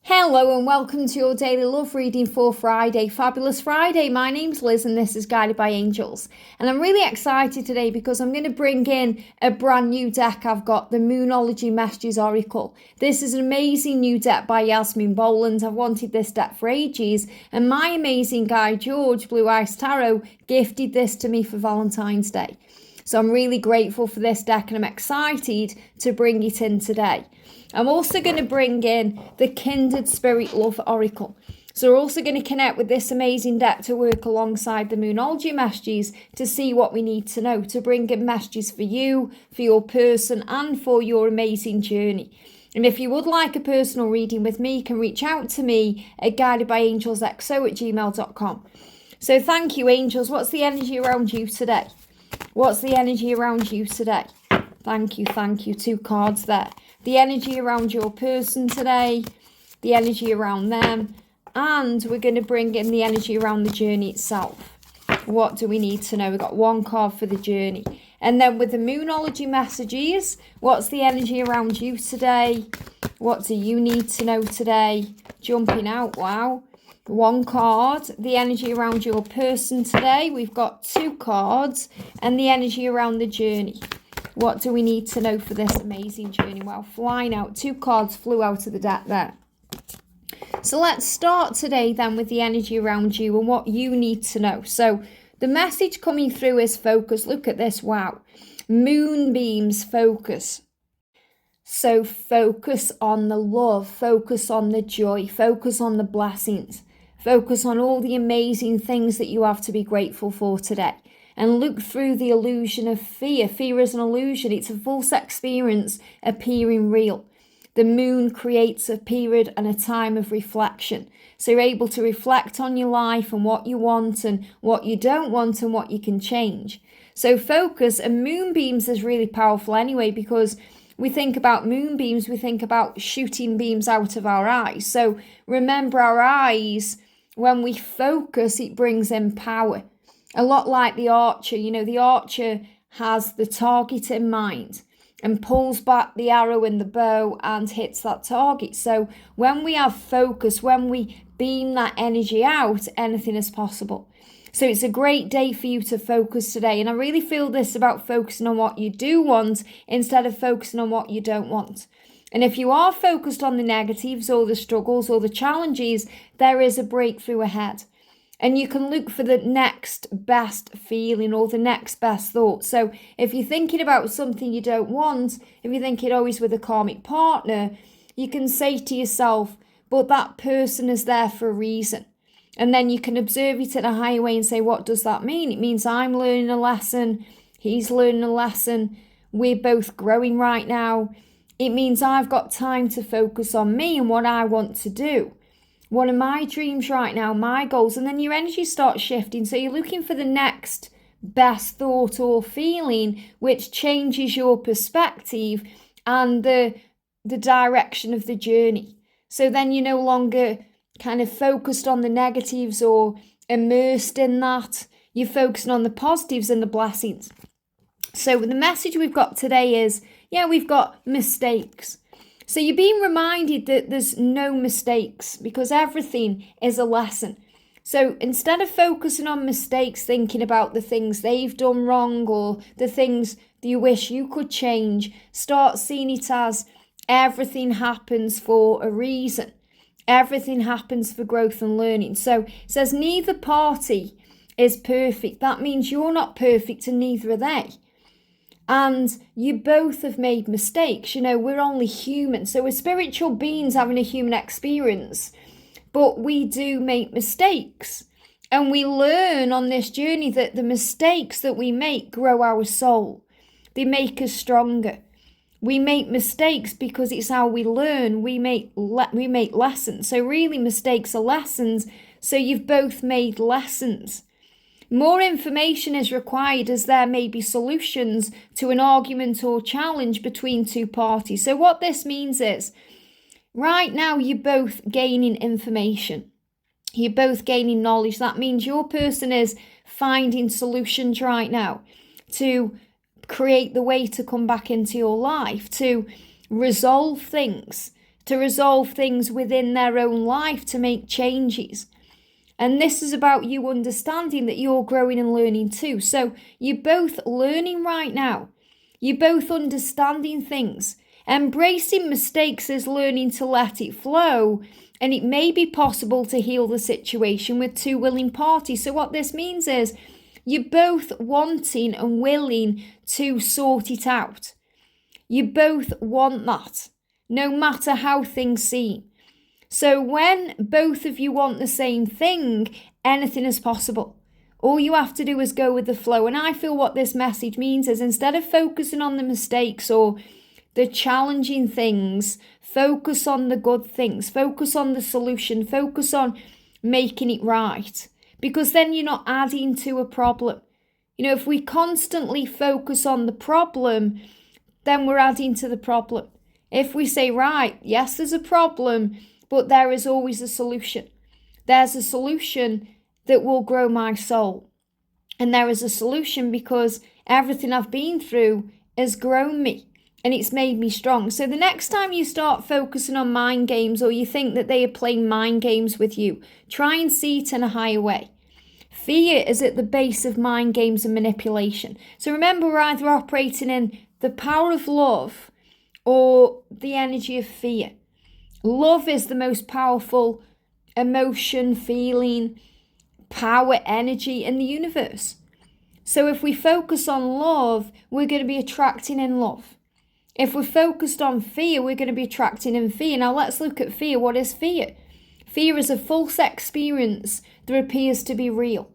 Hello and welcome to your daily love reading for Friday. Fabulous Friday. My name's Liz and this is Guided by Angels. And I'm really excited today because I'm going to bring in a brand new deck I've got, the Moonology Messages Oracle. This is an amazing new deck by Yasmin, Boland. I've wanted this deck for ages and my amazing guy George, Blue Ice Tarot, gifted this to me for Valentine's Day. So I'm really grateful for this deck and I'm excited to bring it in today. I'm also going to bring in the Kindred Spirit Love Oracle. So we're also going to connect with this amazing deck to work alongside the Moonology messages to see what we need to know, to bring in messages for you, for your person, and for your amazing journey. And if you would like a personal reading with me, you can reach out to me at guidedbyangelsxo@gmail.com. So thank you, angels. What's the energy around you today? What's the energy around you today? Thank you, thank you. 2 cards there. The energy around your person today, the energy around them, and we're going to bring in the energy around the journey itself. What do we need to know? We've got 1 card for the journey. And then with the Moonology messages, what's the energy around you today? What do you need to know today? Jumping out, wow. 1 card, the energy around your person today. We've got 2 cards and the energy around the journey. What do we need to know for this amazing journey? Well, flying out, 2 cards flew out of the deck there. So let's start today then with the energy around you and what you need to know. So the message coming through is focus. Look at this, wow. Moonbeams, focus. So focus on the love, focus on the joy, focus on the blessings, focus on all the amazing things that you have to be grateful for today. And look through the illusion of fear. Fear is an illusion. It's a false experience appearing real. The moon creates a period and a time of reflection. So you're able to reflect on your life and what you want and what you don't want and what you can change. So focus, and moonbeams is really powerful anyway, because we think about moonbeams, we think about shooting beams out of our eyes. So remember, our eyes, when we focus, it brings in power. A lot like the archer, the archer has the target in mind and pulls back the arrow in the bow and hits that target. So when we have focus, when we beam that energy out, anything is possible. So it's a great day for you to focus today. And I really feel this about focusing on what you do want instead of focusing on what you don't want. And if you are focused on the negatives or the struggles or the challenges, there is a breakthrough ahead. And you can look for the next best feeling or the next best thought. So if you're thinking about something you don't want, if you're thinking always with a karmic partner, you can say to yourself, but that person is there for a reason. And then you can observe it in a higher way and say, what does that mean? It means I'm learning a lesson. He's learning a lesson. We're both growing right now. It means I've got time to focus on me and what I want to do. One of my dreams right now, my goals, and then your energy starts shifting. So you're looking for the next best thought or feeling, which changes your perspective and the direction of the journey. So then you're no longer kind of focused on the negatives or immersed in that. You're focusing on the positives and the blessings. So the message we've got today is, we've got mistakes. So you're being reminded that there's no mistakes because everything is a lesson. So instead of focusing on mistakes, thinking about the things they've done wrong or the things that you wish you could change, start seeing it as everything happens for a reason. Everything happens for growth and learning. So it says neither party is perfect. That means you're not perfect and neither are they. And you both have made mistakes. We're only human. So we're spiritual beings having a human experience. But we do make mistakes. And we learn on this journey that the mistakes that we make grow our soul. They make us stronger. We make mistakes because it's how we learn. We make lessons. So really mistakes are lessons. So you've both made lessons. More information is required as there may be solutions to an argument or challenge between 2 parties. So what this means is, right now you're both gaining information. You're both gaining knowledge. That means your person is finding solutions right now to create the way to come back into your life, to resolve things, to resolve things within their own life, to make changes. And this is about you understanding that you're growing and learning too. So you're both learning right now. You're both understanding things. Embracing mistakes is learning to let it flow. And it may be possible to heal the situation with two willing parties. So what this means is you're both wanting and willing to sort it out. You both want that, no matter how things seem. So when both of you want the same thing, anything is possible. All you have to do is go with the flow. And I feel what this message means is instead of focusing on the mistakes or the challenging things, focus on the good things, focus on the solution, focus on making it right. Because then you're not adding to a problem. You know, if we constantly focus on the problem, then we're adding to the problem. If we say, right, yes, there's a problem, but there is always a solution. There's a solution that will grow my soul. And there is a solution because everything I've been through has grown me and it's made me strong. So the next time you start focusing on mind games or you think that they are playing mind games with you, try and see it in a higher way. Fear is at the base of mind games and manipulation. So remember, we're either operating in the power of love or the energy of fear. Love is the most powerful emotion, feeling, power, energy in the universe. So if we focus on love, we're going to be attracting in love. If we're focused on fear, we're going to be attracting in fear. Now let's look at fear. What is fear? Fear is a false experience that appears to be real.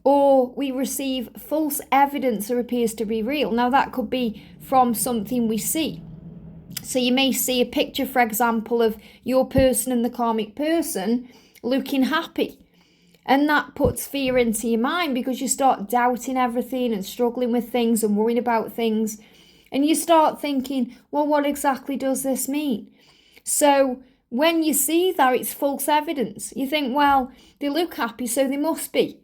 Or we receive false evidence that appears to be real. Now that could be from something we see. So you may see a picture, for example, of your person and the karmic person looking happy. And that puts fear into your mind because you start doubting everything and struggling with things and worrying about things. And you start thinking, well, what exactly does this mean? So when you see that, it's false evidence. You think, well, they look happy, so they must be.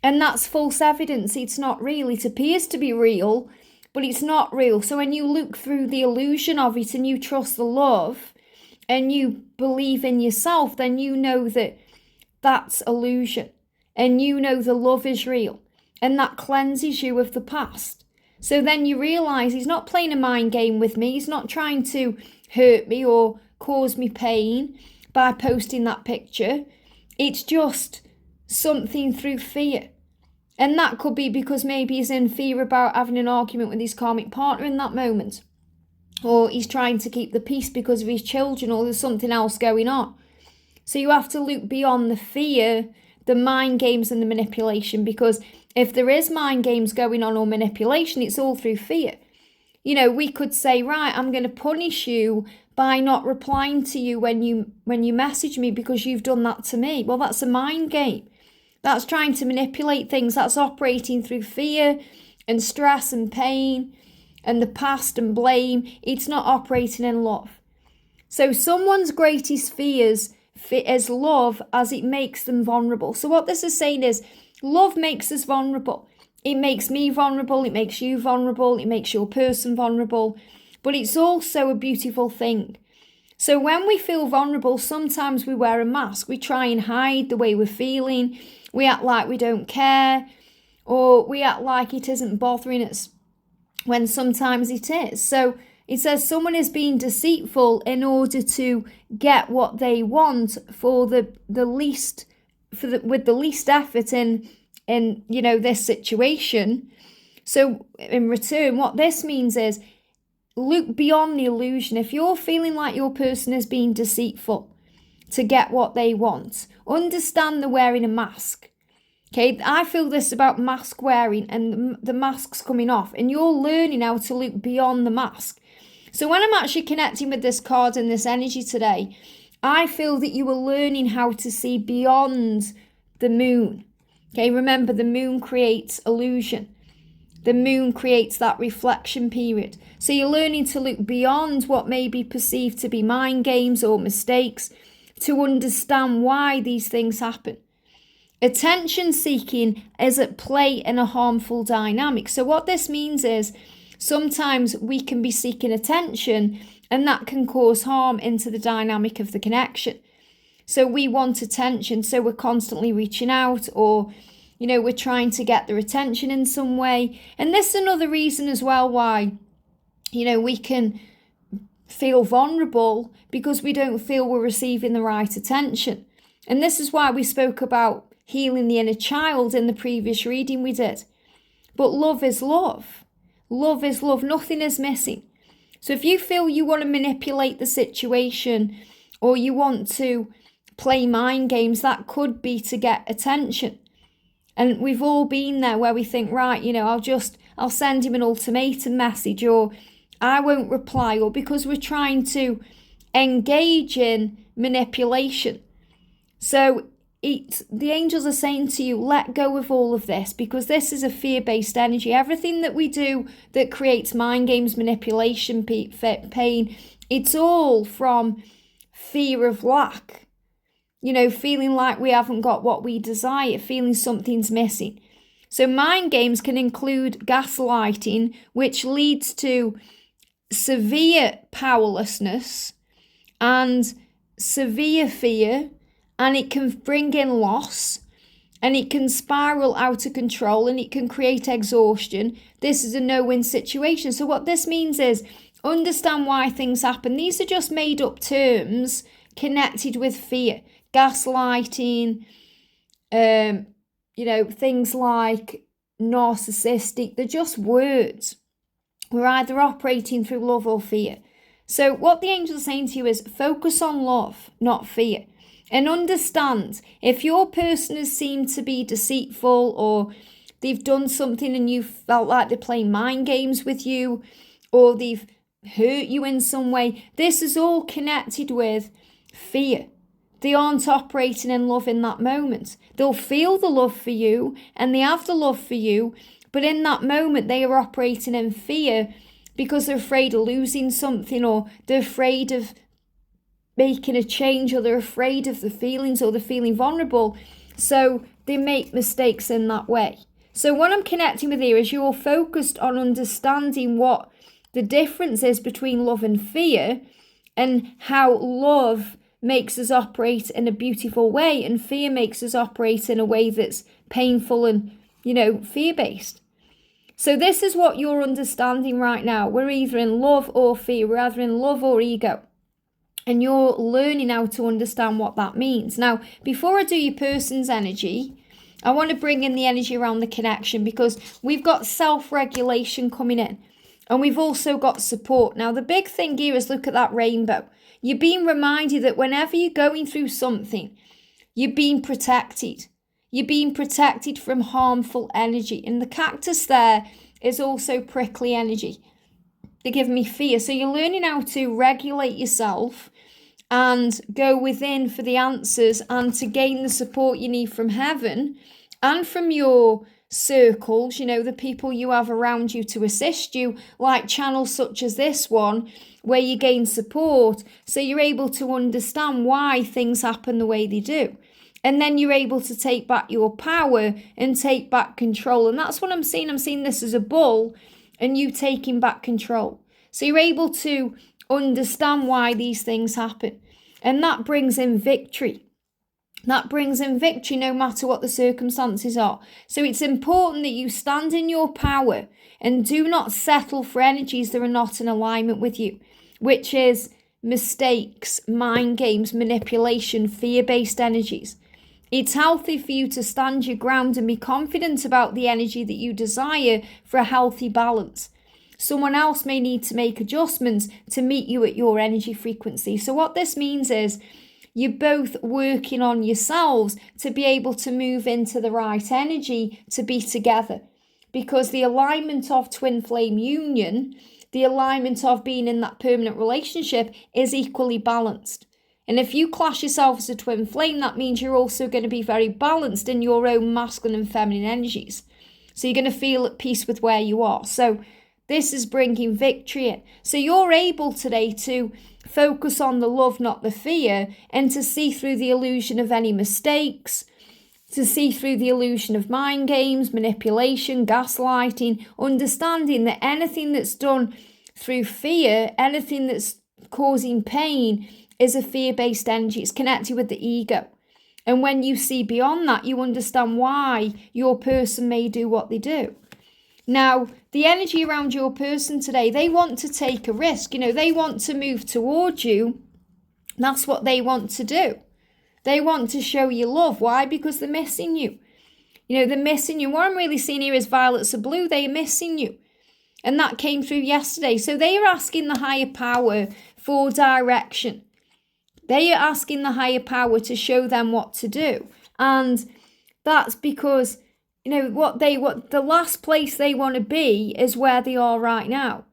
And that's false evidence. It's not real. It appears to be real, but it's not real. So when you look through the illusion of it and you trust the love and you believe in yourself, then you know that that's illusion. And you know the love is real. And that cleanses you of the past. So then you realise he's not playing a mind game with me. He's not trying to hurt me or cause me pain by posting that picture. It's just something through fear. And that could be because maybe he's in fear about having an argument with his karmic partner in that moment. Or he's trying to keep the peace because of his children, or there's something else going on. So you have to look beyond the fear, the mind games and the manipulation, because if there is mind games going on or manipulation, it's all through fear. You know, we could say, right, I'm going to punish you by not replying to you when you message me because you've done that to me. Well, that's a mind game. That's trying to manipulate things. That's operating through fear and stress and pain and the past and blame. It's not operating in love. So someone's greatest fears is love, as it makes them vulnerable. So what this is saying is love makes us vulnerable. It makes me vulnerable. It makes you vulnerable. It makes your person vulnerable. But it's also a beautiful thing. So when we feel vulnerable, sometimes we wear a mask. We try and hide the way we're feeling. We act like we don't care, or we act like it isn't bothering us, when sometimes it is. So it says someone is being deceitful in order to get what they want for with the least effort in this situation. So in return, what this means is look beyond the illusion. If you're feeling like your person is being deceitful to get what they want, understand they're wearing a mask. Okay, I feel this about mask wearing and the masks coming off, and you're learning how to look beyond the mask. So when I'm actually connecting with this card and this energy today, I feel that you are learning how to see beyond the moon. Okay, remember, the moon creates illusion. The moon creates that reflection period. So you're learning to look beyond what may be perceived to be mind games or mistakes to understand why these things happen. Attention seeking is at play in a harmful dynamic. So what this means is sometimes we can be seeking attention and that can cause harm into the dynamic of the connection. So we want attention, so we're constantly reaching out, or we're trying to get their attention in some way. And this is another reason as well why we can feel vulnerable, because we don't feel we're receiving the right attention. And this is why we spoke about healing the inner child in the previous reading we did. But love is love. Love is love. Nothing is missing. So if you feel you want to manipulate the situation, or you want to play mind games, that could be to get attention. And we've all been there where we think, right, I'll send him an ultimatum message, or I won't reply, or because we're trying to engage in manipulation. So the angels are saying to you, let go of all of this, because this is a fear-based energy. Everything that we do that creates mind games, manipulation, pain, it's all from fear of lack. Feeling like we haven't got what we desire, feeling something's missing. So mind games can include gaslighting, which leads to severe powerlessness and severe fear, and it can bring in loss, and it can spiral out of control, and it can create exhaustion. This is a no-win situation. So what this means is, understand why things happen. These are just made up terms connected with fear. Gaslighting, things like narcissistic, they're just words. We're either operating through love or fear. So what the angels are saying to you is, focus on love, not fear. And understand, if your person has seemed to be deceitful, or they've done something and you felt like they're playing mind games with you, or they've hurt you in some way, this is all connected with fear. They aren't operating in love in that moment. They'll feel the love for you, and they have the love for you, but in that moment they are operating in fear, because they're afraid of losing something, or they're afraid of making a change, or they're afraid of the feelings, or they're feeling vulnerable. So they make mistakes in that way. So what I'm connecting with here is, you're focused on understanding what the difference is between love and fear, and how love makes us operate in a beautiful way, and fear makes us operate in a way that's painful and, fear-based. So this is what you're understanding right now. We're either in love or fear. We're either in love or ego. And you're learning how to understand what that means. Now, before I do your person's energy, I want to bring in the energy around the connection, because we've got self-regulation coming in, and we've also got support. Now, the big thing here is, look at that rainbow. You're being reminded that whenever you're going through something, you're being protected. You're being protected from harmful energy. And the cactus there is also prickly energy. They give me fear. So you're learning how to regulate yourself and go within for the answers, and to gain the support you need from heaven and from your circles, the people you have around you to assist you, like channels such as this one, where you gain support, so you're able to understand why things happen the way they do. And then you're able to take back your power and take back control. And that's what I'm seeing. I'm seeing this as a bull, and you taking back control. So you're able to understand why these things happen. And that brings in victory. That brings in victory no matter what the circumstances are. So it's important that you stand in your power and do not settle for energies that are not in alignment with you, which is mistakes, mind games, manipulation, fear-based energies. It's healthy for you to stand your ground and be confident about the energy that you desire for a healthy balance. Someone else may need to make adjustments to meet you at your energy frequency. So what this means is, you're both working on yourselves to be able to move into the right energy to be together. Because the alignment of twin flame union, the alignment of being in that permanent relationship, is equally balanced. And if you clash yourself as a twin flame, that means you're also going to be very balanced in your own masculine and feminine energies. So you're going to feel at peace with where you are. So this is bringing victory in. So you're able today to focus on the love, not the fear, and to see through the illusion of any mistakes, to see through the illusion of mind games, manipulation, gaslighting, understanding that anything that's done through fear, anything that's causing pain is a fear-based energy. It's connected with the ego. And when you see beyond that, you understand why your person may do what they do. Now, the energy around your person today, they want to take a risk. They want to move towards you. That's what they want to do. They want to show you love. Why? Because they're missing you. They're missing you. What I'm really seeing here is violets are blue. They are missing you. And that came through yesterday. So they are asking the higher power for direction. They are asking the higher power to show them what to do. And that's because, what the last place they want to be is where they are right now.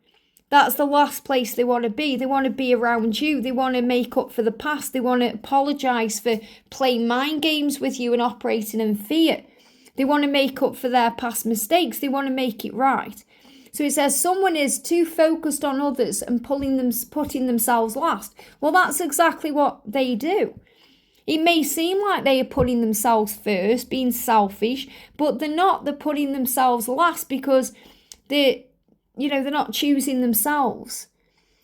That's the last place they want to be. They want to be around you. They want to make up for the past. They want to apologize for playing mind games with you and operating in fear. They want to make up for their past mistakes. They want to make it right. So it says someone is too focused on others and putting themselves last. Well, that's exactly what they do. It may seem like they are putting themselves first, being selfish, but they're not. They're putting themselves last because they're not choosing themselves.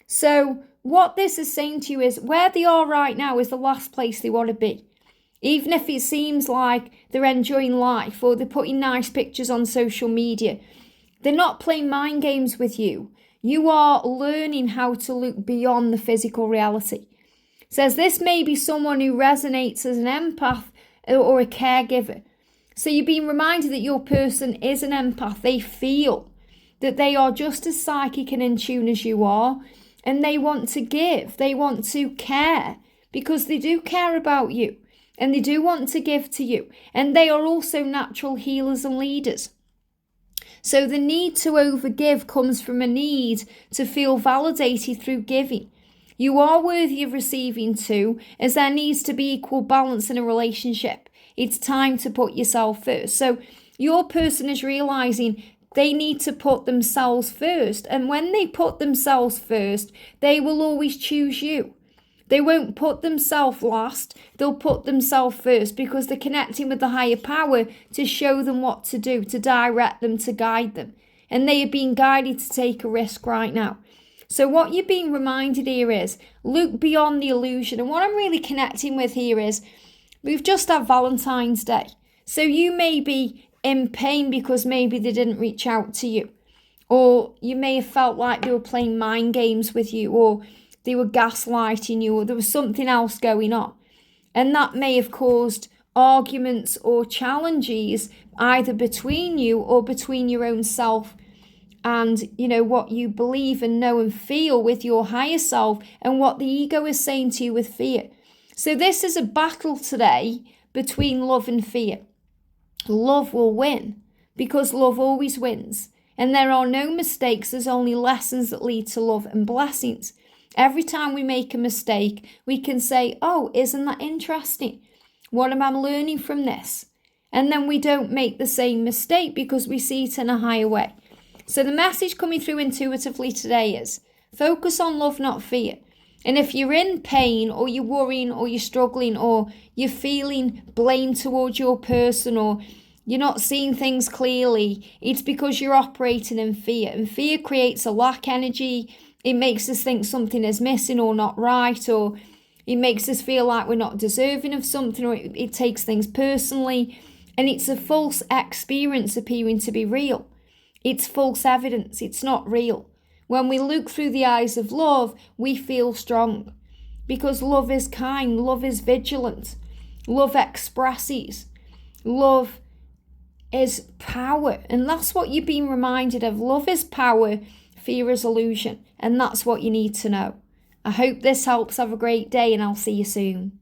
So what this is saying to you is where they are right now is the last place they want to be. Even if it seems like they're enjoying life or they're putting nice pictures on social media, they're not playing mind games with you. You are learning how to look beyond the physical reality. It says this may be someone who resonates as an empath or a caregiver. So you're being reminded that your person is an empath. They feel that they are just as psychic and in tune as you are. And they want to give. They want to care because they do care about you. And they do want to give to you. And they are also natural healers and leaders. So the need to overgive comes from a need to feel validated through giving. You are worthy of receiving too, as there needs to be equal balance in a relationship. It's time to put yourself first. So your person is realizing they need to put themselves first. And when they put themselves first, they will always choose you. They won't put themselves last. They'll put themselves first because they're connecting with the higher power to show them what to do, to direct them, to guide them. And they are being guided to take a risk right now. So what you're being reminded here is look beyond the illusion. And what I'm really connecting with here is we've just had Valentine's Day. So you may be in pain because maybe they didn't reach out to you. Or you may have felt like they were playing mind games with you, or they were gaslighting you, or there was something else going on. And that may have caused arguments or challenges either between you or between your own self and, what you believe and know and feel with your higher self and what the ego is saying to you with fear. So this is a battle today between love and fear. Love will win because love always wins. And there are no mistakes. There's only lessons that lead to love and blessings. Every time we make a mistake, we can say, oh, isn't that interesting? What am I learning from this? And then we don't make the same mistake because we see it in a higher way. So the message coming through intuitively today is focus on love, not fear. And if you're in pain or you're worrying or you're struggling or you're feeling blame towards your person or you're not seeing things clearly, it's because you're operating in fear. And fear creates a lack energy. It makes us think something is missing or not right, or it makes us feel like we're not deserving of something, or it takes things personally. And it's a false experience appearing to be real. It's false evidence. It's not real. When we look through the eyes of love, we feel strong because love is kind. Love is vigilant. Love expresses. Love is power. And that's what you're being reminded of. Love is power. Fear is illusion. And that's what you need to know. I hope this helps. Have a great day and I'll see you soon.